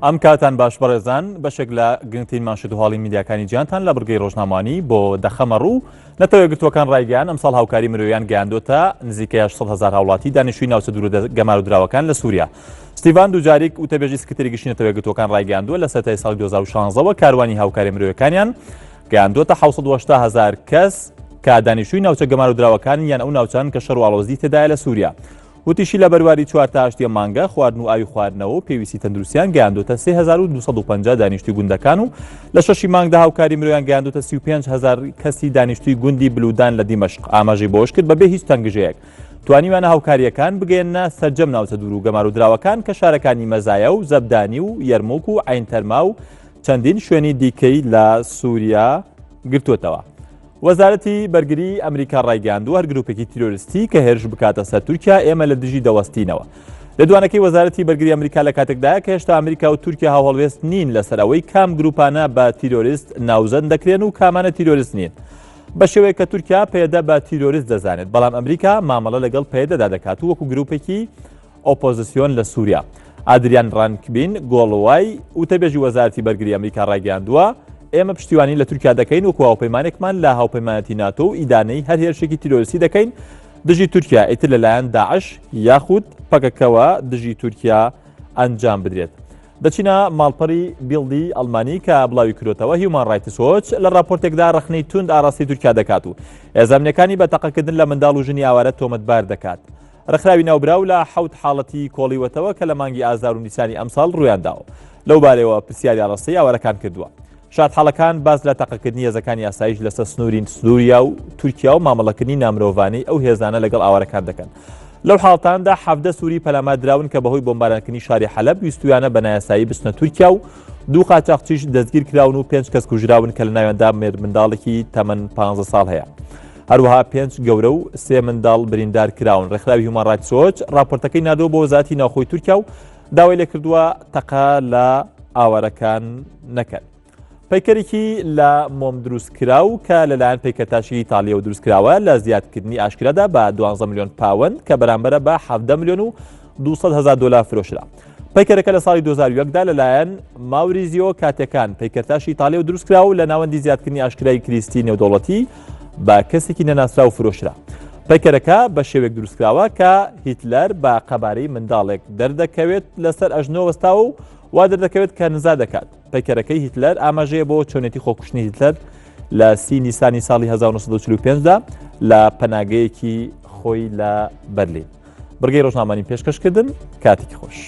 ئەم کاتان باش بەڕێزان بەشێک لە گرنگترین ماشت و هاڵی میدیاکانی جیهانتان لە بڕگەی ڕۆژنامانی بۆ دەخەمە ڕوو نەتەوە گرتوەکان ڕایگەیان ئەمساڵ هاوکاری مرۆیان گەیاندۆتە نزیکەی 800,000 هاوڵاتی دانیشتووی ناوچە دوورە گەمار و دراوەکان لە سووریا. ستیڤان دووجاریک وتەبێژی سکرتێری گشتی نەتەوە گرتوەکان ڕایگەیاندووە لە سەتای ساڵی 2016ەوە کاروانی هاوکاری مرۆیەکانیان گەیاندۆتە 780,000 کەس کە دانیشتووی ناوچە گەمار و دراوەکان یان ئەو ناوچان کە شەڕ و ئاڵۆزی تێدایە لە سووریا. وتیشی لە بەرواری 4 تا 8 مانگە خواردن و ئاوی خواردنەوە و پێویستی تەندروستیان گەیاندۆتە 3250 دانیشتووی گوندەکان و لە 6 مانگدا هاوکاری مرۆیان گەیاندۆتە 35,000 کەسی دانیشتووی گوندی بلودان لە دیمەشق ئاماژەی بۆش کرد بەبێ هیچ تەنگژەیەک توانیوانە هاوکاریەکان بگەێنە سەرجەم ناوچە دوور و گەمار و دراوەکان کە شارەکانی مەزایە و زەبدانی و یەرموک و عینتەرما و چەندین شوێنی دیکەی لە سووریا گرتوتەوە. وەزارەتی بەرگری ئەمریکا ڕایگەیاندووە هەر گروپێکی تیرۆریستی کە هێرش بکاتە سەر تورکیا ئێمە لە دژی دەوەستینەوە. لە دوانەکەی وەزارەتی بەرگری ئەمریکا لە کاتێکدایە کە هێشتا ئەمریکا و تورکیا هاوهەڵوێست نین لەسەر ئەوەی کام گروپانە بە تیرۆریست ناوزەند دەکرێن و کامانە تیرۆریست نین. بە شێوەیە کە تورکیا پێدە بە تیرۆریست دەزانێت بەڵام ئەمریکا مامەڵە لەگەڵ پێدەدا دەکات و وەکو گروپێکی ئۆپۆزیسیۆن لە سووریا. ئادریان ڕانکبین گۆڵوای وتەبێژی وەزارەتی بەرگری ئەمریکا ڕایگەیاندووە ئێمە پشتیوانی لە تورکیا دەکەین وەکو هاوپەیمانێکمان لە هاوپەیمانەتی ناتۆ و ئیدانەی هەر هێرشێکی تیرۆریستی دەکەین دژی تورکیا ئیتر لەلایەن داعش یاخود پەکەکەوە دژی تورکیا ئەنجام بدرێت. دەچینە ماڵپەڕی بیڵدی ئەڵمانی کە بڵاوی کرۆتەوە هیومان ڕایتس وۆچ لە راپۆرتێکدا ڕخنەی توند ئاراستی تورکیا دەکات و ئێزامنەکانی بە تەقەکردن لە منداڵ و ژنی ئاوارە تۆمەتبار دەکات. ڕخراوی ناوبراو لە 7 حاڵەتی کۆڵیوەتەوە کە لە مانگی ئازار و نیسانی ئەمساڵ ڕوویانداوە. لەو بارەوە پرسیاری ئاڕاستەی ئاوارەکان کردووە. شادحاڵەکان باز لە تەقەکردنی هێزەکانی ئاسایش لەسەر سنووری سووریا و تورکیا و مامەڵەکردنی نامرۆڤانەی ئەو هێزانە لەگەڵ ئاوارەکان دەکەن. لەو حاڵەتاندا 17 سووری پەلامات دراون کە بەهۆی بۆمبارانکردنی شاری حەلەب ویستویانە بە نایاسایی بچنە تورکیا و 2 قاچاقچیش دەستگیر کراون و 5 کەس کوژراون کە لە ناوێندا منداڵێکی تەمەن 15 ساڵ هەیە. هەروەها 5 گەورە و 3 منداڵ بریندار کراون. ڕێکخراوی هیومان ڕایتس وۆچ راپۆرتەکەی نادۆ بۆ وەزارەتی ناوخۆی تورکیا و داوای لێ کردووە تەقە لە ئاوارەکان نەکەن. پەیکەرێکی لە مۆم دروستکراو کە لەلایەن پەیکەرتاشی ئیتاڵیەوە دروستکراوە لە زیادکردنی ئاشکرادا بە 12 ملیۆن پاوەند کە بەرامبەرە بە 17 ملیۆن و 200,000 دۆلار فرۆشرا. پەیکەرەکە لە ساڵی 2001دا لەلایەن ماوریزیۆ کاتێکان پەیکەرتاشی ئیتاڵیەوە دروستکراو لە ناوەندی زیادکردنی ئاشکرای کریستی نێودەوڵەتی بە کەسێکی نەناسرا و فرۆشرا. پەیکەرەکە بە شێوێک دروستکراوە کە هیتلەر بە قەبارەی منداڵێک دەردەکەوێت لەسەر ئەژنۆ وەستاوە و وا دەردەکەوێت کە نزا دەکات. پەیکەرەکەی هیتلەر ئاماژەیە بۆ چۆنێتی خۆکوشتنی هیتلەر لە 30 نیسانی ساڵی 1945دا لە پەناگەیەکی خۆی لە بەرلین. بڕگەی ڕۆژنامانی پێشکەشکردن کاتێکی خۆش.